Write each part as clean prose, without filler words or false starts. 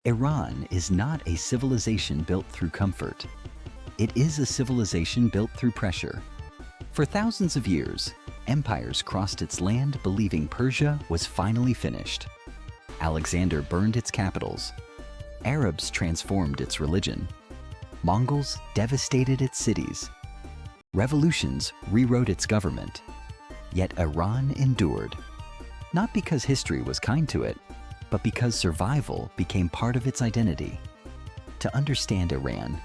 Iran is not a civilization built through comfort. It is a civilization built through pressure. For thousands of years, empires crossed its land believing Persia was finally finished. Alexander burned its capitals. Arabs transformed its religion. Mongols devastated its cities. Revolutions rewrote its government. Yet Iran endured. Not because history was kind to it, but because survival became part of its identity. To understand Iran,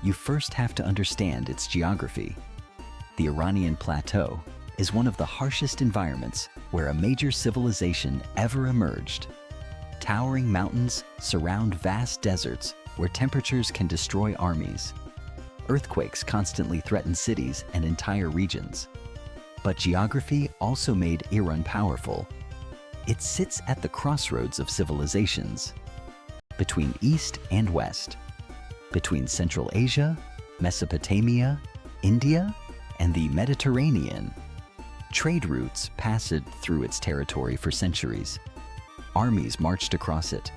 you first have to understand its geography. The Iranian plateau is one of the harshest environments where a major civilization ever emerged. Towering mountains surround vast deserts where temperatures can destroy armies. Earthquakes constantly threaten cities and entire regions. But geography also made Iran powerful. It sits at the crossroads of civilizations, between East and West, between Central Asia, Mesopotamia, India, and the Mediterranean. Trade routes passed through its territory for centuries. Armies marched across it.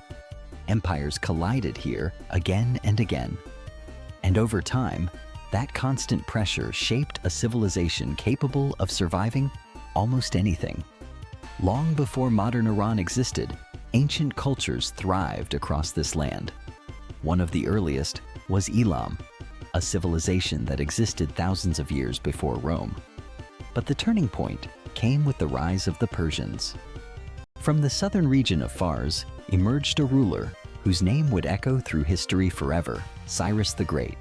Empires collided here again and again. And over time, that constant pressure shaped a civilization capable of surviving almost anything. Long before modern Iran existed, ancient cultures thrived across this land. One of the earliest was Elam, a civilization that existed thousands of years before Rome. But the turning point came with the rise of the Persians. From the southern region of Fars emerged a ruler whose name would echo through history forever, Cyrus the Great.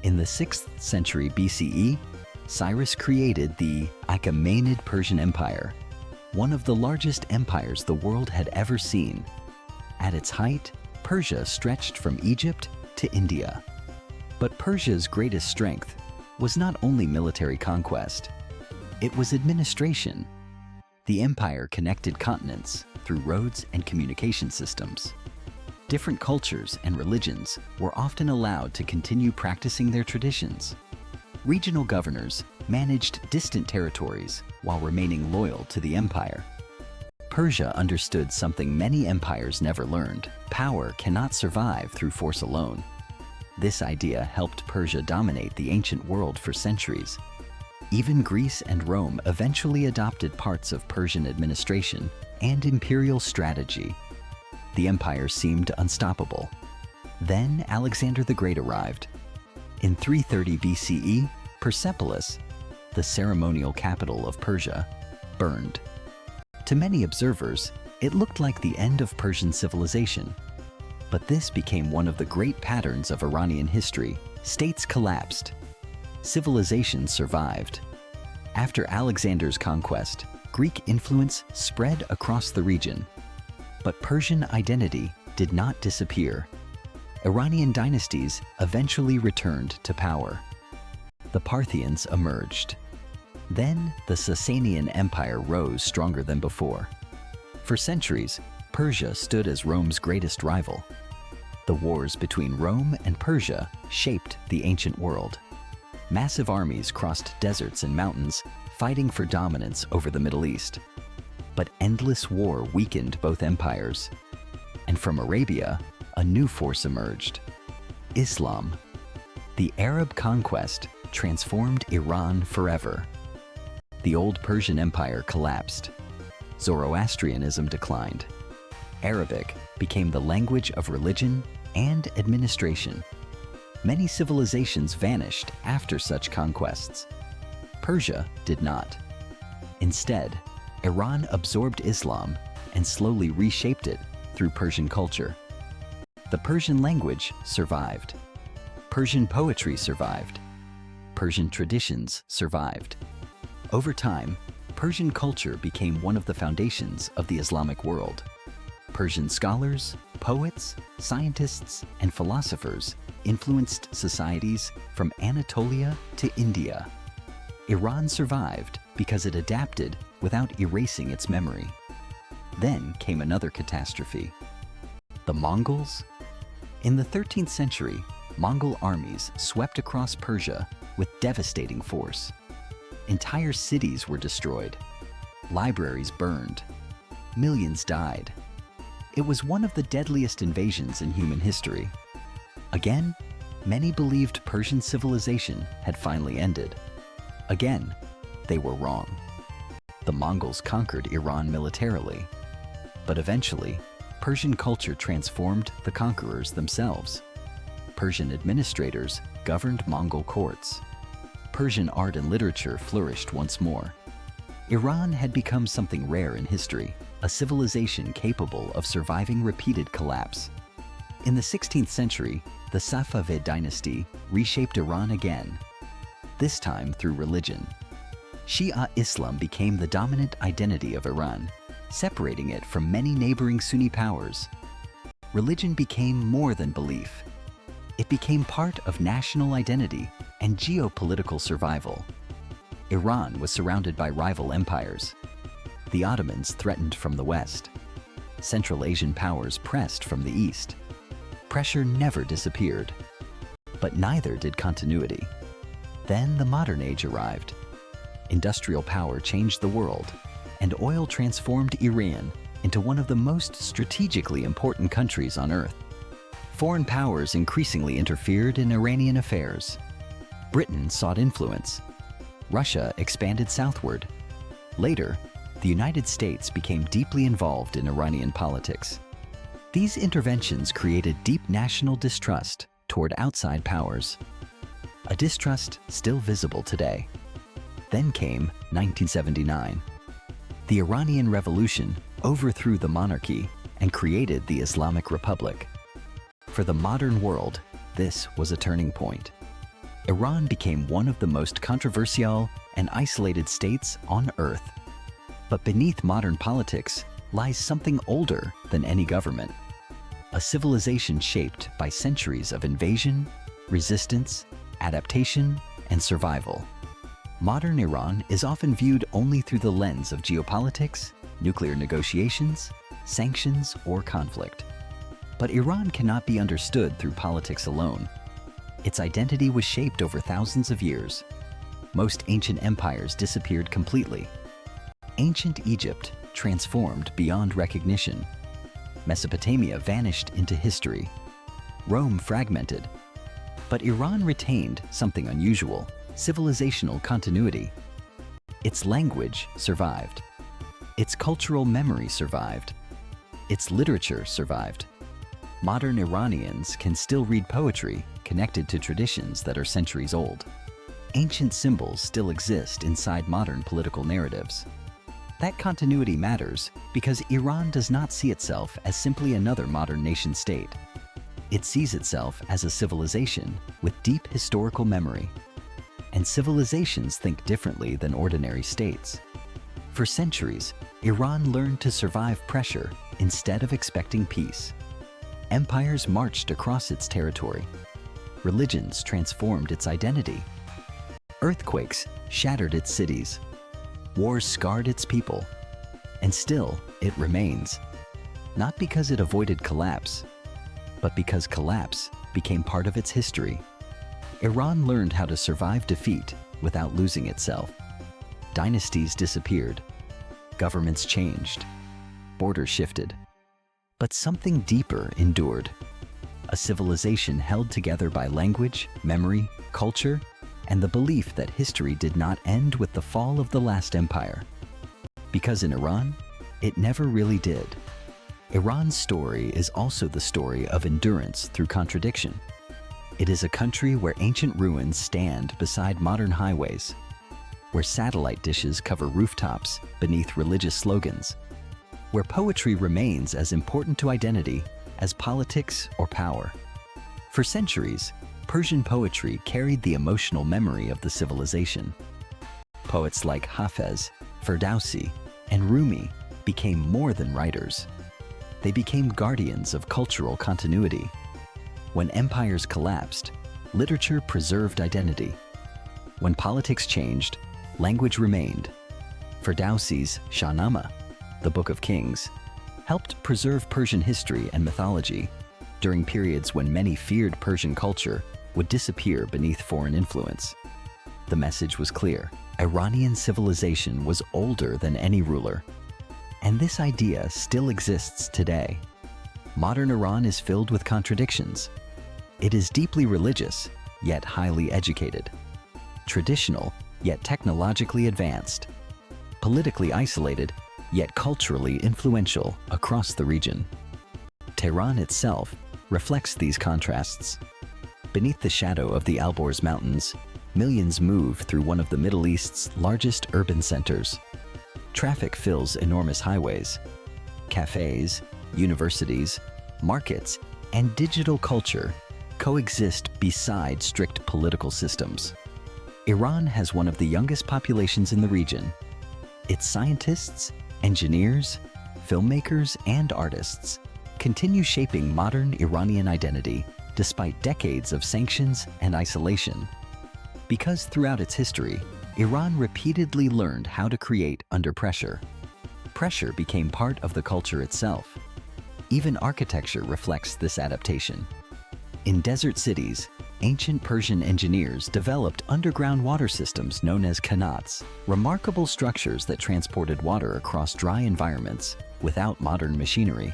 In the 6th century BCE, Cyrus created the Achaemenid Persian Empire, one of the largest empires the world had ever seen. At its height, Persia stretched from Egypt to India. But Persia's greatest strength was not only military conquest, it was administration. The empire connected continents through roads and communication systems. Different cultures and religions were often allowed to continue practicing their traditions. Regional governors managed distant territories while remaining loyal to the empire. Persia understood something many empires never learned: power cannot survive through force alone. This idea helped Persia dominate the ancient world for centuries. Even Greece and Rome eventually adopted parts of Persian administration and imperial strategy. The empire seemed unstoppable. Then Alexander the Great arrived. In 330 BCE, Persepolis, the ceremonial capital of Persia, burned. To many observers, it looked like the end of Persian civilization. But this became one of the great patterns of Iranian history. States collapsed. Civilizations survived. After Alexander's conquest, Greek influence spread across the region. But Persian identity did not disappear. Iranian dynasties eventually returned to power. The Parthians emerged. Then the Sasanian Empire rose stronger than before. For centuries, Persia stood as Rome's greatest rival. The wars between Rome and Persia shaped the ancient world. Massive armies crossed deserts and mountains, fighting for dominance over the Middle East. But endless war weakened both empires. And from Arabia, a new force emerged: Islam. The Arab conquest transformed Iran forever. The old Persian Empire collapsed. Zoroastrianism declined. Arabic became the language of religion and administration. Many civilizations vanished after such conquests. Persia did not. Instead, Iran absorbed Islam and slowly reshaped it through Persian culture. The Persian language survived. Persian poetry survived. Persian traditions survived. Over time, Persian culture became one of the foundations of the Islamic world. Persian scholars, poets, scientists, and philosophers influenced societies from Anatolia to India. Iran survived because it adapted without erasing its memory. Then came another catastrophe: the Mongols. In the 13th century, Mongol armies swept across Persia with devastating force. Entire cities were destroyed. Libraries burned. Millions died. it was one of the deadliest invasions in human history. Again, many believed Persian civilization had finally ended. Again, they were wrong. The Mongols conquered Iran militarily, but eventually, Persian culture transformed the conquerors themselves. Persian administrators governed Mongol courts. Persian art and literature flourished once more. Iran had become something rare in history, a civilization capable of surviving repeated collapse. In the 16th century, the Safavid dynasty reshaped Iran again, this time through religion. Shia Islam became the dominant identity of Iran, separating it from many neighboring Sunni powers. Religion became more than belief. It became part of national identity and geopolitical survival. Iran was surrounded by rival empires. The Ottomans threatened from the west. Central Asian powers pressed from the east. Pressure never disappeared, but neither did continuity. Then the modern age arrived. Industrial power changed the world, and oil transformed Iran into one of the most strategically important countries on earth. Foreign powers increasingly interfered in Iranian affairs. Britain sought influence. Russia expanded southward. Later, the United States became deeply involved in Iranian politics. These interventions created deep national distrust toward outside powers, a distrust still visible today. Then came 1979. The Iranian Revolution overthrew the monarchy and created the Islamic Republic. For the modern world, this was a turning point. Iran became one of the most controversial and isolated states on Earth. But beneath modern politics lies something older than any government. A civilization shaped by centuries of invasion, resistance, adaptation, and survival. Modern Iran is often viewed only through the lens of geopolitics, nuclear negotiations, sanctions, or conflict. But Iran cannot be understood through politics alone. Its identity was shaped over thousands of years. Most ancient empires disappeared completely. Ancient Egypt transformed beyond recognition. Mesopotamia vanished into history. Rome fragmented. But Iran retained something unusual: civilizational continuity. Its language survived. Its cultural memory survived. Its literature survived. Modern Iranians can still read poetry connected to traditions that are centuries old. Ancient symbols still exist inside modern political narratives. That continuity matters because Iran does not see itself as simply another modern nation-state. It sees itself as a civilization with deep historical memory. And civilizations think differently than ordinary states. For centuries, Iran learned to survive pressure instead of expecting peace. Empires marched across its territory. Religions transformed its identity. Earthquakes shattered its cities. Wars scarred its people. And still, it remains. Not because it avoided collapse, but because collapse became part of its history. Iran learned how to survive defeat without losing itself. Dynasties disappeared. Governments changed. Borders shifted. But something deeper endured. A civilization held together by language, memory, culture, and the belief that history did not end with the fall of the last empire. Because in Iran, it never really did. Iran's story is also the story of endurance through contradiction. It is a country where ancient ruins stand beside modern highways, where satellite dishes cover rooftops beneath religious slogans, where poetry remains as important to identity as politics or power. For centuries, Persian poetry carried the emotional memory of the civilization. Poets like Hafez, Ferdowsi, and Rumi became more than writers. They became guardians of cultural continuity. When empires collapsed, literature preserved identity. When politics changed, language remained. Ferdowsi's Shahnameh, the Book of Kings, helped preserve Persian history and mythology during periods when many feared Persian culture would disappear beneath foreign influence. The message was clear: Iranian civilization was older than any ruler. And this idea still exists today. Modern Iran is filled with contradictions. It is deeply religious, yet highly educated. Traditional, yet technologically advanced. Politically isolated, yet culturally influential across the region. Tehran itself reflects these contrasts. Beneath the shadow of the Alborz Mountains, millions move through one of the Middle East's largest urban centers. Traffic fills enormous highways. Cafes, universities, markets, and digital culture coexist beside strict political systems. Iran has one of the youngest populations in the region. Its scientists, engineers, filmmakers, and artists continue shaping modern Iranian identity despite decades of sanctions and isolation. Because throughout its history, Iran repeatedly learned how to create under pressure. Pressure became part of the culture itself. Even architecture reflects this adaptation. In desert cities, ancient Persian engineers developed underground water systems known as qanats, remarkable structures that transported water across dry environments without modern machinery.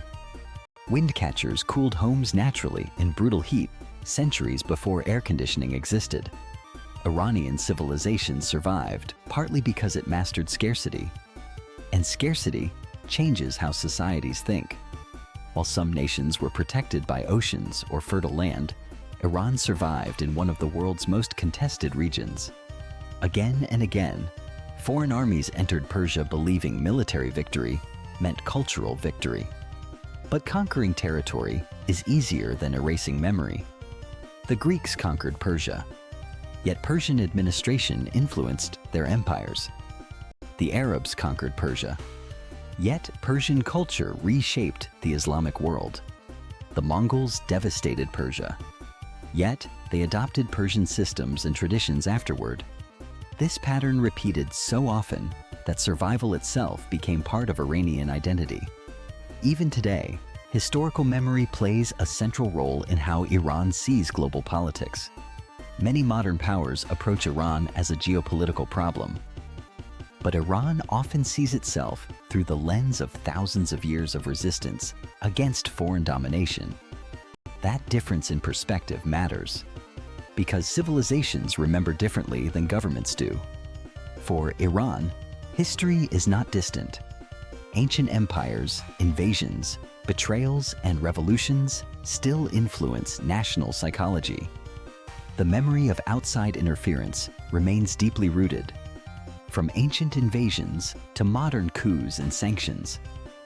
Wind catchers cooled homes naturally in brutal heat centuries before air conditioning existed. Iranian civilization survived partly because it mastered scarcity. And scarcity changes how societies think. While some nations were protected by oceans or fertile land, Iran survived in one of the world's most contested regions. Again and again, foreign armies entered Persia believing military victory meant cultural victory. But conquering territory is easier than erasing memory. The Greeks conquered Persia, yet Persian administration influenced their empires. The Arabs conquered Persia, yet Persian culture reshaped the Islamic world. The Mongols devastated Persia, yet they adopted Persian systems and traditions afterward. This pattern repeated so often that survival itself became part of Iranian identity. Even today, historical memory plays a central role in how Iran sees global politics. Many modern powers approach Iran as a geopolitical problem. But Iran often sees itself through the lens of thousands of years of resistance against foreign domination. That difference in perspective matters, because civilizations remember differently than governments do. For Iran, history is not distant. Ancient empires, invasions, betrayals, and revolutions still influence national psychology. The memory of outside interference remains deeply rooted. From ancient invasions to modern coups and sanctions,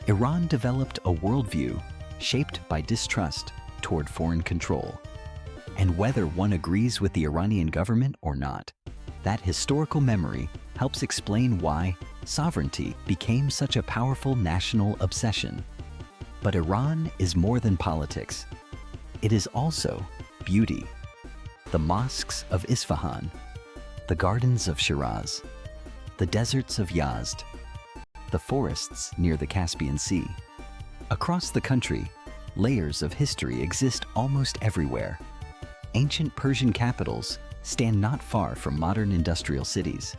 Iran developed a worldview shaped by distrust toward foreign control. And whether one agrees with the Iranian government or not, that historical memory helps explain why sovereignty became such a powerful national obsession. But Iran is more than politics. It is also beauty. The mosques of Isfahan, the gardens of Shiraz, the deserts of Yazd, the forests near the Caspian Sea. Across the country, layers of history exist almost everywhere. Ancient Persian capitals stand not far from modern industrial cities.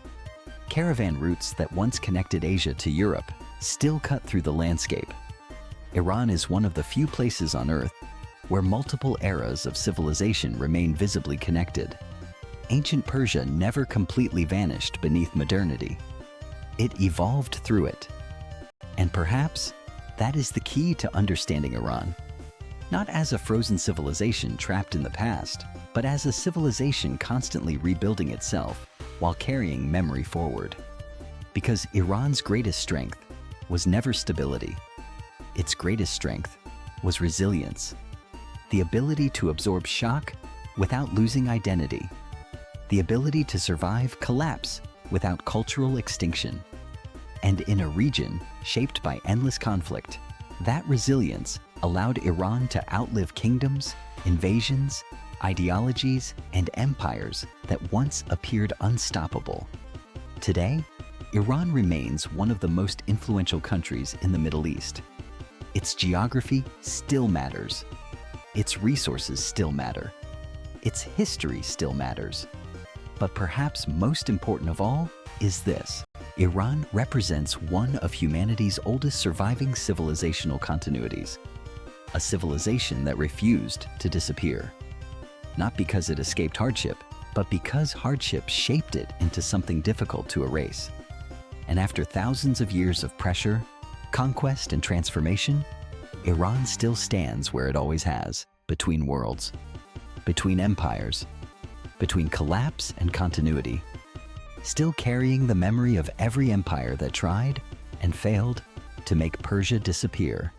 Caravan routes that once connected Asia to Europe still cut through the landscape. Iran is one of the few places on Earth where multiple eras of civilization remain visibly connected. Ancient Persia never completely vanished beneath modernity. It evolved through it. And perhaps that is the key to understanding Iran. Not as a frozen civilization trapped in the past, but as a civilization constantly rebuilding itself while carrying memory forward. Because Iran's greatest strength was never stability. Its greatest strength was resilience. The ability to absorb shock without losing identity. The ability to survive collapse without cultural extinction. And in a region shaped by endless conflict, that resilience allowed Iran to outlive kingdoms, invasions, ideologies, and empires that once appeared unstoppable. Today, Iran remains one of the most influential countries in the Middle East. Its geography still matters. Its resources still matter. Its history still matters. But perhaps most important of all is this: Iran represents one of humanity's oldest surviving civilizational continuities. a civilization that refused to disappear. Not because it escaped hardship, but because hardship shaped it into something difficult to erase. And after thousands of years of pressure, conquest, and transformation, Iran still stands where it always has, between worlds, between empires, between collapse and continuity, still carrying the memory of every empire that tried and failed to make Persia disappear.